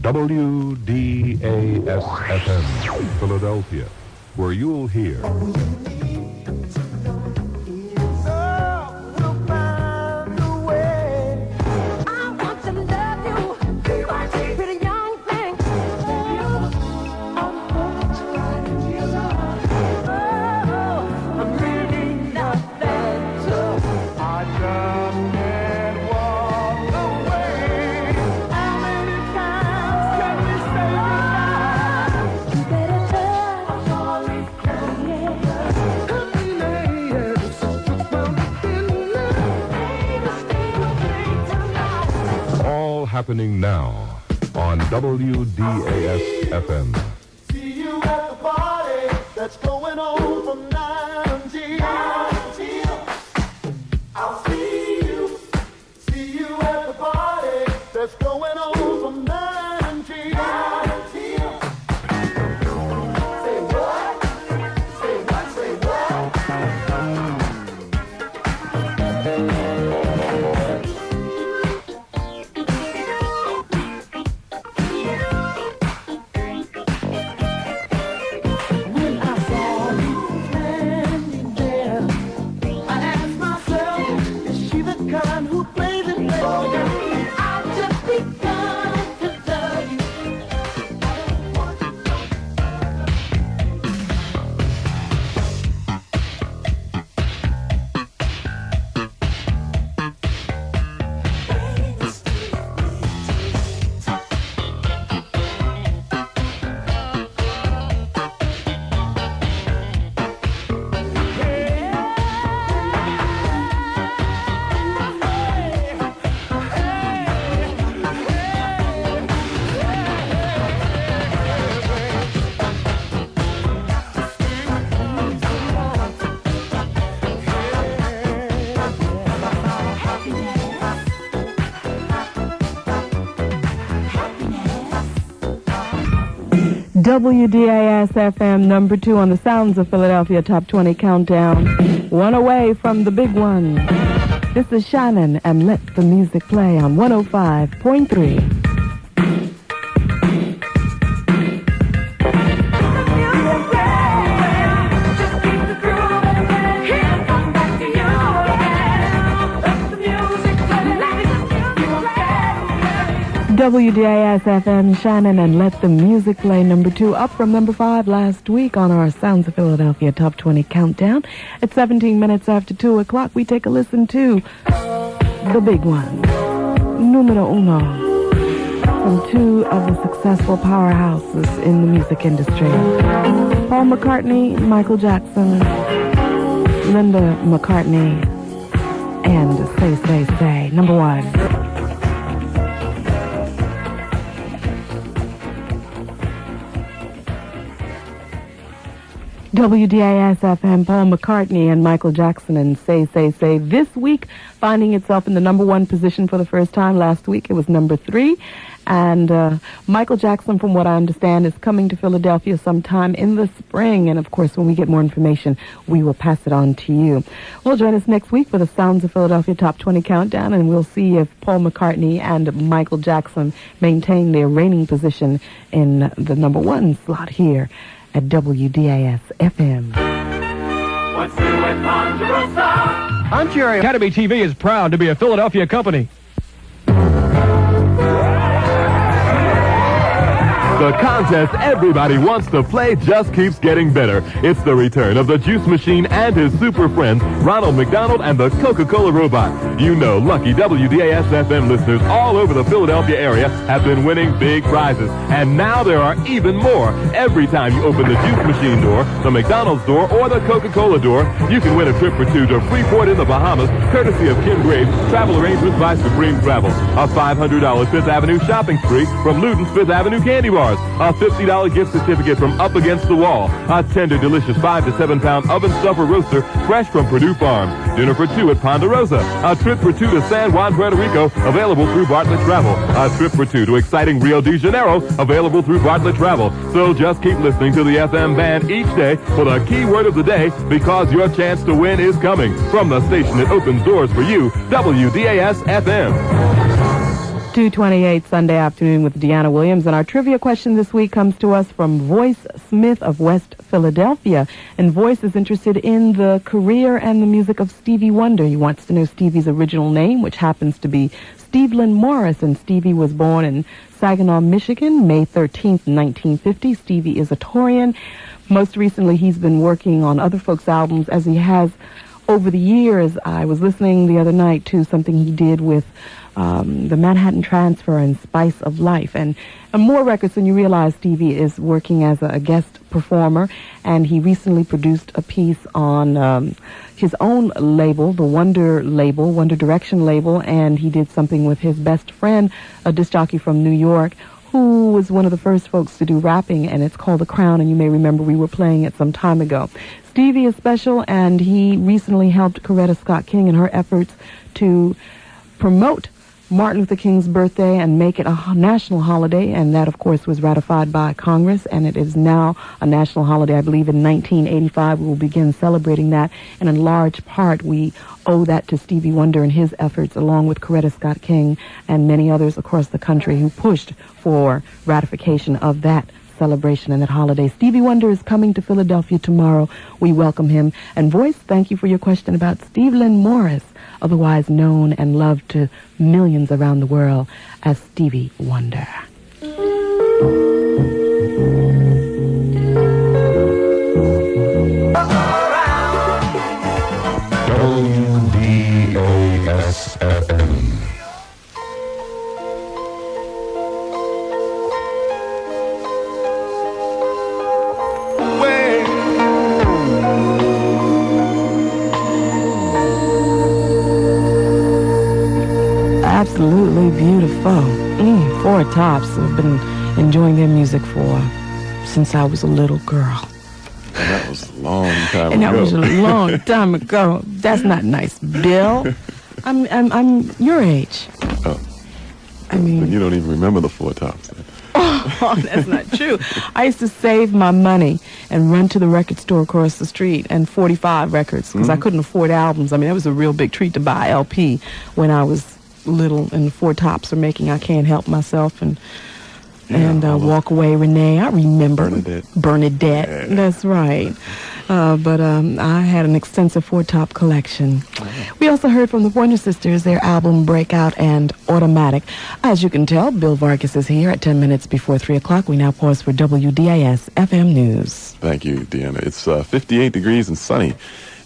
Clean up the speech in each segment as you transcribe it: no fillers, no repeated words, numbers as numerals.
WDAS-FM, Philadelphia, where you'll hear... happening now on WDAS-FM. See you at the party that's going on from 9 until I'll see you at the party that's going on from 9 until Say what? Say what? Say what? WDAS-FM, number 2 on the Sounds of Philadelphia Top 20 Countdown. One away from the big one. This is Shannon, and let the music play on 105.3. WDAS-FM, Shannon, and let the music play, number 2, up from number 5 last week on our Sounds of Philadelphia Top 20 Countdown. At 17 minutes after 2 o'clock, we take a listen to the big one, numero uno, from 2 of the successful powerhouses in the music industry. Paul McCartney, Michael Jackson, Linda McCartney, and Say, number 1. WDAS-FM, Paul McCartney and Michael Jackson and Say. This week, finding itself in the number 1 position for the first time. Last week, it was number 3. And Michael Jackson, from what I understand, is coming to Philadelphia sometime in the spring. And, of course, when we get more information, we will pass it on to you. Well, join us next week for the Sounds of Philadelphia Top 20 Countdown, and we'll see if Paul McCartney and Michael Jackson maintain their reigning position in the number 1 slot here at WDAS-FM. What's new at Ponderosa? Ontario Academy TV is proud to be a Philadelphia company. The contest everybody wants to play just keeps getting better. It's the return of the Juice Machine and his super friends, Ronald McDonald and the Coca-Cola Robot. You know, lucky WDAS-FM listeners all over the Philadelphia area have been winning big prizes. And now there are even more. Every time you open the Juice Machine door, the McDonald's door, or the Coca-Cola door, you can win a trip for 2 to Freeport in the Bahamas, courtesy of Kim Graves, travel arrangements by Supreme Travel. A $500 Fifth Avenue shopping spree from Luton's Fifth Avenue Candy Bars. A $50 gift certificate from Up Against the Wall. A tender, delicious 5 to 7 pound oven stuffer roaster fresh from Purdue Farms. Dinner for 2 at Ponderosa. A trip for 2 to San Juan, Puerto Rico, available through Bartlett Travel. A trip for 2 to exciting Rio de Janeiro, available through Bartlett Travel. So just keep listening to the FM band each day for the key word of the day, because your chance to win is coming. From the station that opens doors for you, WDAS-FM. 2:28 Sunday afternoon with Deanna Williams. And our trivia question this week comes to us from Voice Smith of West Philadelphia. And Voice is interested in the career and the music of Stevie Wonder. He wants to know Stevie's original name, which happens to be Stevland Morris. And Stevie was born in Saginaw, Michigan, May 13th, 1950. Stevie is a Taurian. Most recently, he's been working on other folks' albums as he has over the years. I was listening the other night to something he did with the Manhattan Transfer and Spice of Life. And more records than you realize. Stevie is working as a guest performer, and he recently produced a piece on his own label, the Wonder label, Wonder Direction label, and he did something with his best friend, a disc jockey from New York, who was one of the first folks to do rapping, and it's called The Crown, and you may remember we were playing it some time ago. Stevie is special, and he recently helped Coretta Scott King in her efforts to promote Martin Luther King's birthday and make it a national holiday, and that, of course, was ratified by Congress, and it is now a national holiday. I believe in 1985 we will begin celebrating that, and in large part we owe that to Stevie Wonder and his efforts, along with Coretta Scott King and many others across the country who pushed for ratification of that celebration and that holiday. Stevie Wonder is coming to Philadelphia tomorrow. We welcome him. And Voice, thank you for your question about Stevland Morris, otherwise known and loved to millions around the world as Stevie Wonder. WDAS-FM. Absolutely beautiful. Four Tops. I've been enjoying their music since I was a little girl. And that was a long time ago. And that was a long time ago. That's not nice, Bill. I'm your age. Oh. I mean, Then you don't even remember the Four Tops. Then. Oh, that's not true. I used to save my money and run to the record store across the street and 45 records because I couldn't afford albums. I mean, that was a real big treat to buy LP when I was little, and the Four Tops are making I Can't Help Myself and Walk Away Renee. I remember Bernadette. Yeah. That's right. But I had an extensive four-top collection. We also heard from the Pointer Sisters, their album Breakout and Automatic. As you can tell, Bill Vargas is here at 10 minutes before 3 o'clock. We now pause for WDAS FM News. Thank you, Deanna. It's 58 degrees and sunny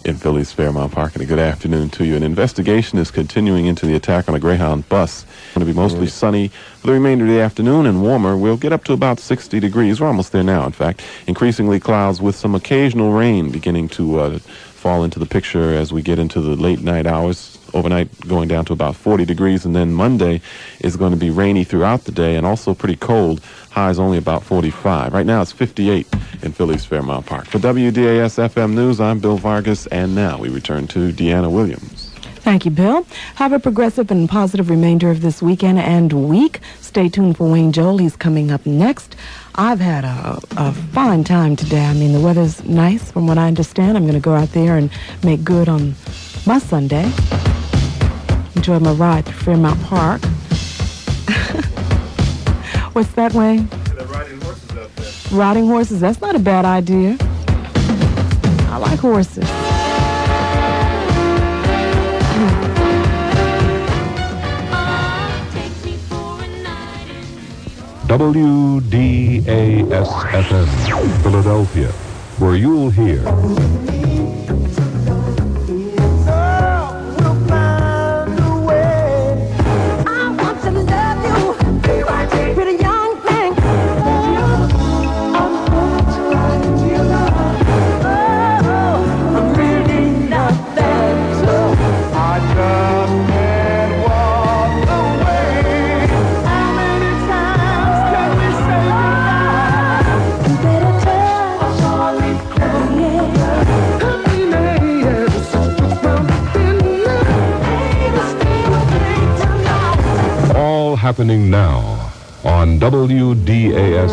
in Philly's Fairmount Park, and a good afternoon to you. An investigation is continuing into the attack on a Greyhound bus. It's going to be mostly sunny for the remainder of the afternoon and warmer. We'll get up to about 60 degrees. We're almost there now, in fact. Increasingly clouds with some occasional rain beginning to fall into the picture as we get into the late night hours. Overnight going down to about 40 degrees, and then Monday is going to be rainy throughout the day and also pretty cold. Highs only about 45. Right now it's 58 in Philly's Fairmount Park. For WDAS FM News, I'm Bill Vargas, and now we return to Deanna Williams. Thank you, Bill. Have a progressive and positive remainder of this weekend and week. Stay tuned for Wayne Joel. He's coming up next. I've had a fine time today. I mean, the weather's nice from what I understand. I'm going to go out there and make good on my Sunday. Enjoy my ride through Fairmount Park. What's that, Wayne? They're riding horses out there. Riding horses? That's not a bad idea. I like horses. WDAS-FM, Philadelphia, where you'll hear happening now on WDAS